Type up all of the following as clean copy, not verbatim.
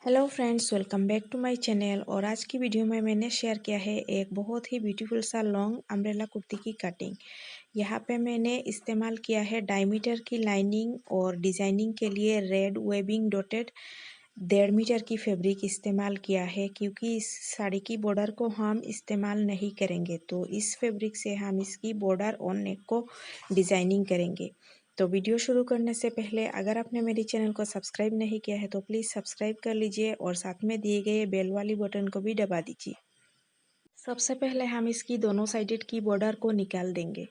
Hello friends, welcome back to my channel. और आज की वीडियो में मैंने शेयर किया है एक बहुत ही ब्यूटीफुल सा लॉन्ग अम्ब्रेला कुर्ती की कटिंग। यहाँ पे मैंने इस्तेमाल किया है डायमीटर की लाइनिंग और डिज़ाइनिंग के लिए रेड वेबिंग डॉटेड 1.5 मीटर की फैब्रिक इस्तेमाल किया है, क्योंकि इस साड़ी की बॉर्डर को हम इस्तेमाल नहीं करेंगे। तो इस फैब्रिक से हम इसकी बॉर्डर और नेक को डिज़ाइनिंग करेंगे। तो वीडियो शुरू करने से पहले अगर आपने मेरे चैनल को सब्सक्राइब नहीं किया है तो प्लीज़ सब्सक्राइब कर लीजिए और साथ में दिए गए बेल वाली बटन को भी दबा दीजिए। सबसे पहले हम इसकी दोनों साइडेड की बॉर्डर को निकाल देंगे।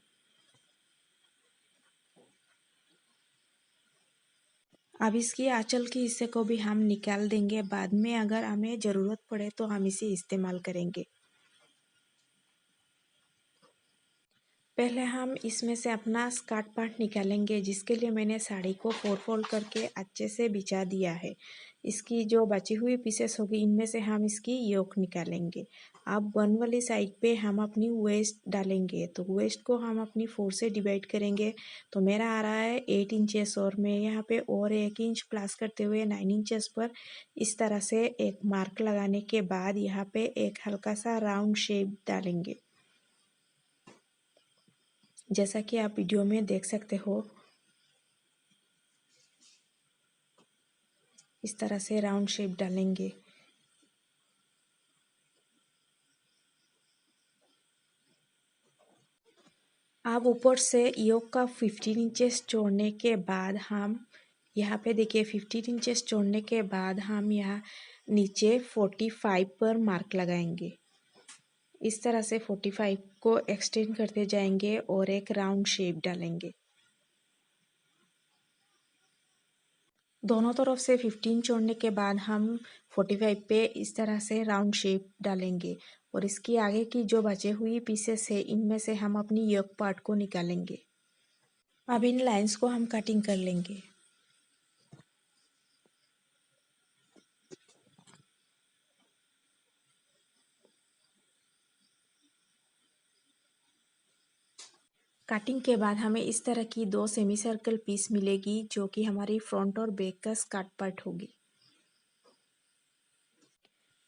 अब इसकी आंचल के हिस्से को भी हम निकाल देंगे। बाद में अगर हमें ज़रूरत पड़े तो हम इसे इस्तेमाल करेंगे। पहले हम इसमें से अपना स्कर्ट पार्ट निकालेंगे, जिसके लिए मैंने साड़ी को 4 फोल्ड करके अच्छे से बिछा दिया है। इसकी जो बची हुई पीसेस होगी इनमें से हम इसकी योक निकालेंगे। अब बन वाली साइड पे हम अपनी वेस्ट डालेंगे। तो वेस्ट को हम अपनी 4 से डिवाइड करेंगे। तो मेरा आ रहा है 8 इंचेस और मैं यहाँ पे और 1 इंच प्लस करते हुए 9 इंचेस पर इस तरह से एक मार्क लगाने के बाद यहाँ पे एक हल्का सा राउंड शेप डालेंगे, जैसा कि आप वीडियो में देख सकते हो। इस तरह से राउंड शेप डालेंगे। अब ऊपर से योक का 15 इंचेस छोड़ने के बाद हम यहाँ पे देखिए 15 इंचेस छोड़ने के बाद हम यहाँ नीचे 45 पर मार्क लगाएंगे। इस तरह से 45 को एक्सटेंड करते जाएंगे और एक राउंड शेप डालेंगे। दोनों तरफ से 15 छोड़ने के बाद हम 45 पे इस तरह से राउंड शेप डालेंगे और इसकी आगे की जो बचे हुई पीसेस है इनमें से हम अपनी योक पार्ट को निकालेंगे। अब इन लाइंस को हम कटिंग कर लेंगे। कटिंग के बाद हमें इस तरह की 2 सेमी सर्कल पीस मिलेगी, जो कि हमारी फ्रंट और बैक का स्कर्ट पार्ट होगी।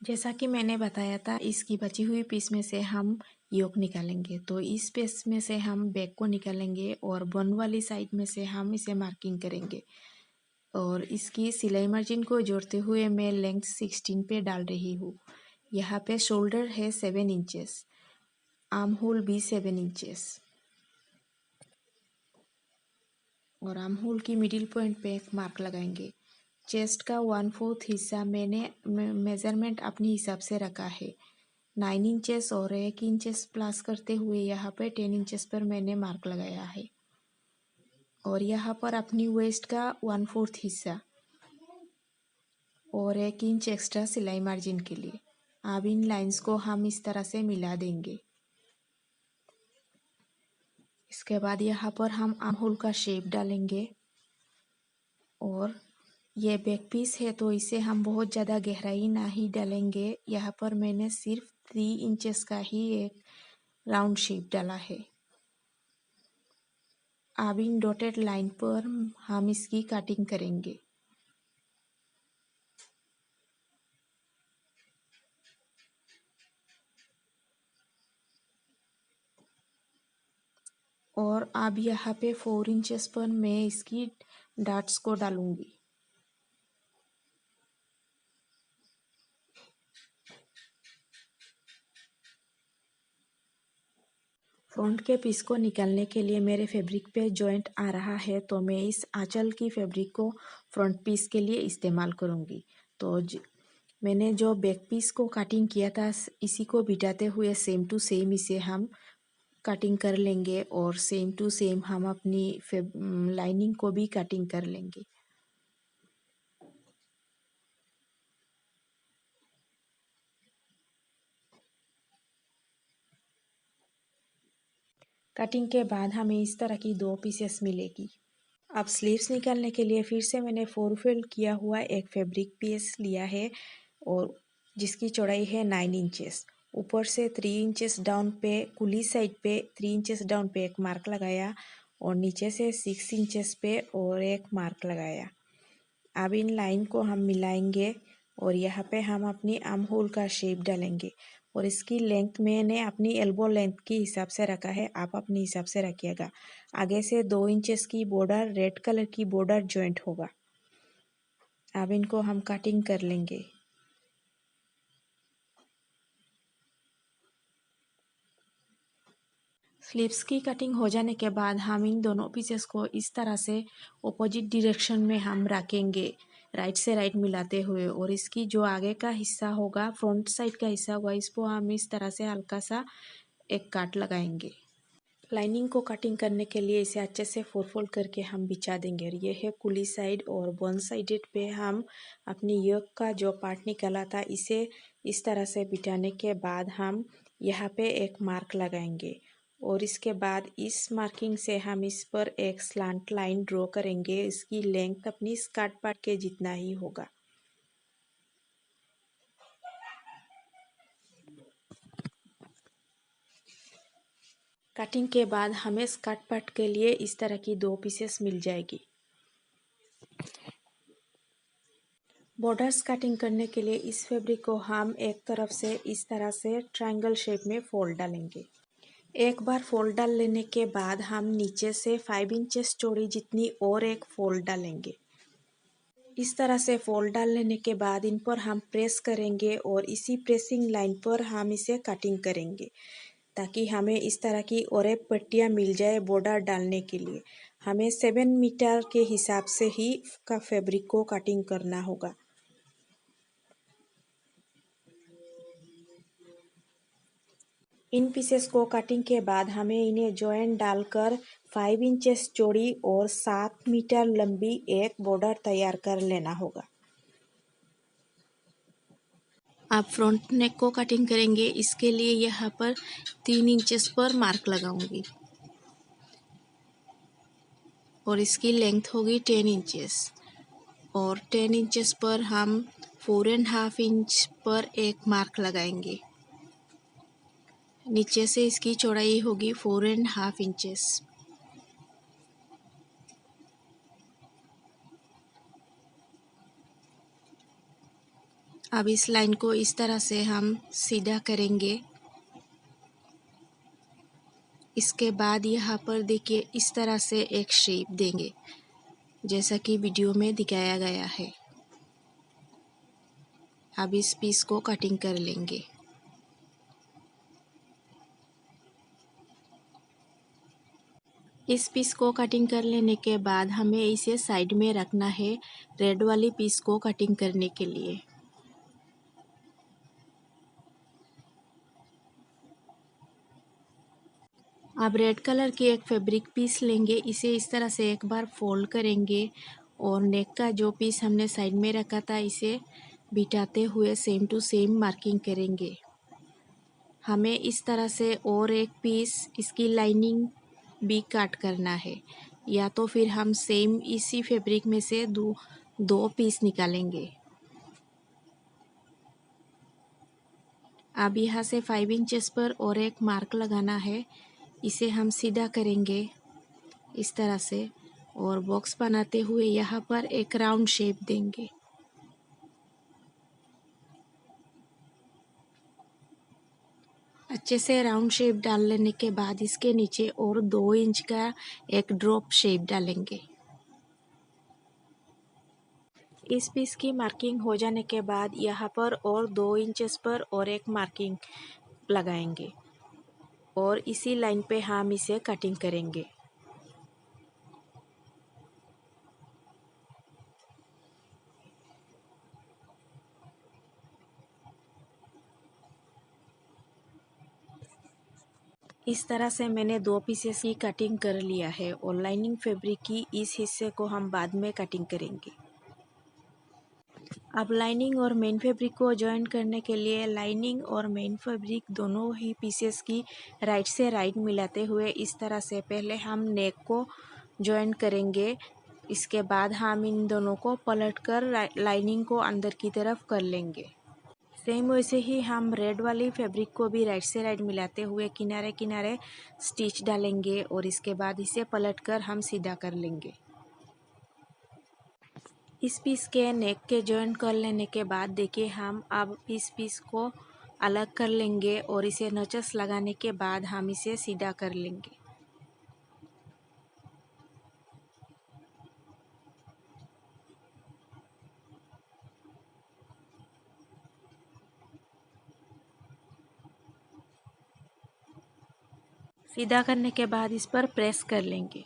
जैसा कि मैंने बताया था, इसकी बची हुई पीस में से हम योक निकालेंगे। तो इस पीस में से हम बैक को निकालेंगे और बन वाली साइड में से हम इसे मार्किंग करेंगे। और इसकी सिलाई मार्जिन को जोड़ते हुए मैं लेंथ 16 पे डाल रही हूँ। यहाँ पे शोल्डर है 7 इंचेस, आर्म होल भी 7 इंचेस और आर्म होल की मिडिल पॉइंट पे एक मार्क लगाएंगे। चेस्ट का 1/4 हिस्सा मैंने मेज़रमेंट अपने हिसाब से रखा है 9 इंचेस और 1 इंचेस प्लस करते हुए यहाँ पे 10 इंचेस पर मैंने मार्क लगाया है। और यहाँ पर अपनी वेस्ट का 1/4 हिस्सा और 1 इंच एक्स्ट्रा सिलाई मार्जिन के लिए। अब इन लाइंस को हम इस तरह से मिला देंगे। इसके बाद यहाँ पर हम आर्म होल का शेप डालेंगे और ये बैक पीस है तो इसे हम बहुत ज़्यादा गहराई ना ही डालेंगे। यहाँ पर मैंने सिर्फ 3 इंचेस का ही एक राउंड शेप डाला है। अब इन डॉटेड लाइन पर हम इसकी कटिंग करेंगे। और अब यहाँ पे 4 इंचेस पर मैं इसकी डॉट्स को डालूंगी। फ्रंट के पीस को निकालने के लिए मेरे फैब्रिक पे जॉइंट आ रहा है, तो मैं इस आंचल की फैब्रिक को फ्रंट पीस के लिए इस्तेमाल करूँगी। तो मैंने जो बैक पीस को कटिंग किया था इसी को बिठाते हुए सेम टू सेम इसे हम कटिंग कर लेंगे और सेम टू सेम हम अपनी लाइनिंग को भी कटिंग कर लेंगे। कटिंग के बाद हमें इस तरह की 2 पीसेस मिलेगी। अब स्लीव्स निकालने के लिए फिर से मैंने 4 फोल्ड किया हुआ एक फैब्रिक पीस लिया है और जिसकी चौड़ाई है 9 इंचेस। ऊपर से 3 इंचेस डाउन पे कुली साइड पे 3 इंचेस डाउन पे एक मार्क लगाया और नीचे से 6 इंचेस पे और एक मार्क लगाया। अब इन लाइन को हम मिलाएंगे और यहाँ पे हम अपनी आर्म होल का शेप डालेंगे। और इसकी लेंथ मैंने अपनी एल्बो लेंथ के हिसाब से रखा है, आप अपने हिसाब से रखिएगा। आगे से 2 इंचेस की बॉर्डर, रेड कलर की बॉर्डर जॉइंट होगा। अब इनको हम कटिंग कर लेंगे। स्लीव्स की कटिंग हो जाने के बाद हम इन दोनों पीसेस को इस तरह से ऑपोजिट डायरेक्शन में हम रखेंगे, राइट से राइट मिलाते हुए। और इसकी जो आगे का हिस्सा होगा, फ्रंट साइड का हिस्सा होगा, इसको हम इस तरह से हल्का सा एक काट लगाएंगे। लाइनिंग को कटिंग करने के लिए इसे अच्छे से फोल्ड करके हम बिछा देंगे। और ये है कुली साइड, और वन साइडेड पे हम अपनी योक का जो पार्ट निकाला था इसे इस तरह से बिठाने के बाद हम यहाँ पे एक मार्क लगाएंगे। और इसके बाद इस मार्किंग से हम इस पर एक स्लांट लाइन ड्रॉ करेंगे। इसकी लेंथ अपनी स्कर्ट पार्ट के जितना ही होगा। कटिंग के बाद हमें स्कर्ट पार्ट के लिए इस तरह की 2 पीसेस मिल जाएगी। बॉर्डर्स कटिंग करने के लिए इस फैब्रिक को हम एक तरफ से इस तरह से ट्रायंगल शेप में फोल्ड डालेंगे। एक बार फोल्ड डाल लेने के बाद हम नीचे से 5 इंचेस चौड़ी जितनी और एक फोल्ड डालेंगे। इस तरह से फोल्ड डाल लेने के बाद इन पर हम प्रेस करेंगे और इसी प्रेसिंग लाइन पर हम इसे कटिंग करेंगे, ताकि हमें इस तरह की और एक पट्टियाँ मिल जाए बॉर्डर डालने के लिए। हमें 7 मीटर के हिसाब से ही का फैब्रिक को कटिंग करना होगा। इन पीसेस को कटिंग के बाद हमें इन्हें जॉइंट डालकर 5 इंचेस चौड़ी और 7 मीटर लंबी एक बॉर्डर तैयार कर लेना होगा। अब फ्रंट नेक को कटिंग करेंगे। इसके लिए यहाँ पर 3 इंचेस पर मार्क लगाऊंगी और इसकी लेंथ होगी 10 इंचेस। और 10 इंचेस पर हम 4.5 इंच पर एक मार्क लगाएंगे। नीचे से इसकी चौड़ाई होगी 4.5 इंचेस। अब इस लाइन को इस तरह से हम सीधा करेंगे। इसके बाद यहाँ पर देखिए इस तरह से एक शेप देंगे, जैसा कि वीडियो में दिखाया गया है। अब इस पीस को कटिंग कर लेंगे। इस पीस को कटिंग कर लेने के बाद हमें इसे साइड में रखना है रेड वाली पीस को कटिंग करने के लिए। अब रेड कलर की एक फैब्रिक पीस लेंगे। इसे इस तरह से एक बार फोल्ड करेंगे और नेक का जो पीस हमने साइड में रखा था इसे बिठाते हुए सेम टू सेम मार्किंग करेंगे। हमें इस तरह से और एक पीस इसकी लाइनिंग भी काट करना है, या तो फिर हम सेम इसी फैब्रिक में से दो पीस निकालेंगे। अब यहाँ से 5 इंचेस पर और एक मार्क लगाना है। इसे हम सीधा करेंगे इस तरह से और बॉक्स बनाते हुए यहाँ पर एक राउंड शेप देंगे। अच्छे से राउंड शेप डाल लेने के बाद इसके नीचे और 2 इंच का एक ड्रॉप शेप डालेंगे। इस पीस की मार्किंग हो जाने के बाद यहाँ पर और 2 इंचेस पर और एक मार्किंग लगाएंगे और इसी लाइन पे हम इसे कटिंग करेंगे। इस तरह से मैंने 2 पीसेस की कटिंग कर लिया है और लाइनिंग फैब्रिक की इस हिस्से को हम बाद में कटिंग करेंगे। अब लाइनिंग और मेन फैब्रिक को जॉइन करने के लिए लाइनिंग और मेन फैब्रिक दोनों ही पीसेस की राइट से राइट मिलाते हुए इस तरह से पहले हम नेक को जॉइन करेंगे। इसके बाद हम इन दोनों को पलटकर लाइनिंग को अंदर की तरफ कर लेंगे। सेम वैसे ही हम रेड वाली फैब्रिक को भी राइट से राइट मिलाते हुए किनारे किनारे स्टिच डालेंगे और इसके बाद इसे पलटकर हम सीधा कर लेंगे। इस पीस के नेक के जॉइन कर लेने के बाद देखिए हम अब इस पीस को अलग कर लेंगे और इसे नचस लगाने के बाद हम इसे सीधा कर लेंगे। सीधा करने के बाद इस पर प्रेस कर लेंगे।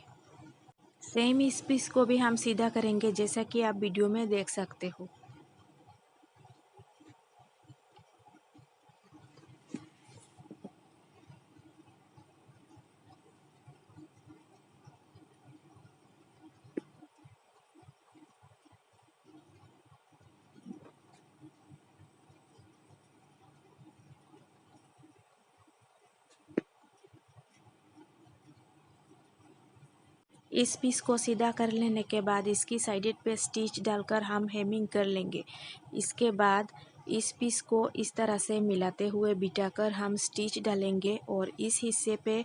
सेम इस पीस को भी हम सीधा करेंगे जैसा कि आप वीडियो में देख सकते हो। इस पीस को सीधा कर लेने के बाद इसकी साइड पे स्टिच डालकर हम हेमिंग कर लेंगे। इसके बाद इस पीस को इस तरह से मिलाते हुए बिठाकर हम स्टिच डालेंगे और इस हिस्से पे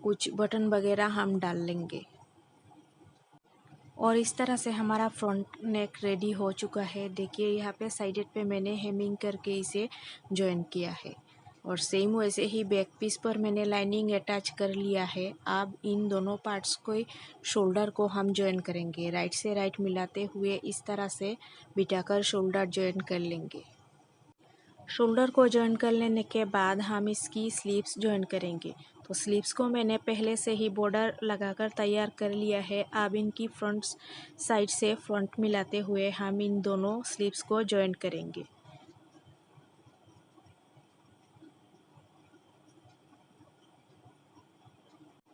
कुछ बटन वगैरह हम डाल लेंगे। और इस तरह से हमारा फ्रंट नेक रेडी हो चुका है। देखिए यहाँ पे साइड पे मैंने हेमिंग करके इसे जॉइन किया है और सेम वैसे ही बैक पीस पर मैंने लाइनिंग अटैच कर लिया है। अब इन दोनों पार्ट्स को शोल्डर को हम जॉइन करेंगे। राइट से राइट मिलाते हुए इस तरह से बिठाकर शोल्डर जॉइन कर लेंगे। शोल्डर को जॉइन कर लेने के बाद हम इसकी स्लीव्स जॉइन करेंगे। तो स्लीव्स को मैंने पहले से ही बॉर्डर लगाकर तैयार कर लिया है। अब इनकी फ्रंट साइड से फ्रंट मिलाते हुए हम इन दोनों स्लीव्स को जॉइन करेंगे।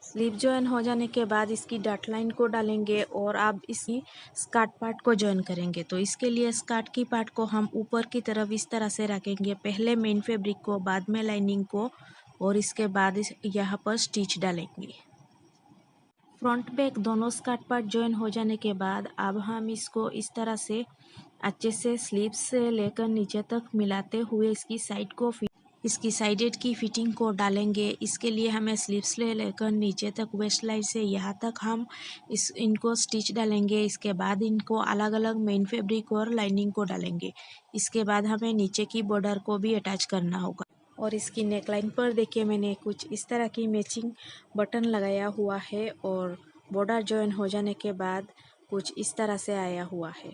स्लीव जॉइन हो जाने के बाद इसकी डॉट लाइन को डालेंगे और अब इसी स्कर्ट पार्ट को जॉइन करेंगे। तो इसके लिए स्कर्ट की पार्ट को हम ऊपर की तरफ इस तरह से रखेंगे। पहले मेन फैब्रिक को, बाद में लाइनिंग को और इसके बाद यहाँ पर स्टिच डालेंगे। फ्रंट बैक दोनों स्कर्ट पार्ट जॉइन हो जाने के बाद अब हम इसको इस तरह से अच्छे से स्लीव्स से लेकर नीचे तक मिलाते हुए इसकी साइडेड की फिटिंग को डालेंगे। इसके लिए हमें स्लीव्स ले लेकर नीचे तक वेस्ट लाइन से यहाँ तक हम इनको स्टिच डालेंगे। इसके बाद इनको अलग अलग मेन फैब्रिक और लाइनिंग को डालेंगे। इसके बाद हमें नीचे की बॉर्डर को भी अटैच करना होगा। और इसकी नेकलाइन पर देखिए मैंने कुछ इस तरह की मैचिंग बटन लगाया हुआ है और बॉर्डर जॉइन हो जाने के बाद कुछ इस तरह से आया हुआ है।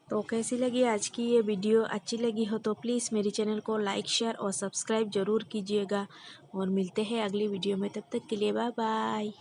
तो कैसी लगी आज की ये वीडियो? अच्छी लगी हो तो प्लीज़ मेरी चैनल को लाइक, शेयर और सब्सक्राइब ज़रूर कीजिएगा और मिलते हैं अगली वीडियो में। तब तक के लिए बाय बाय।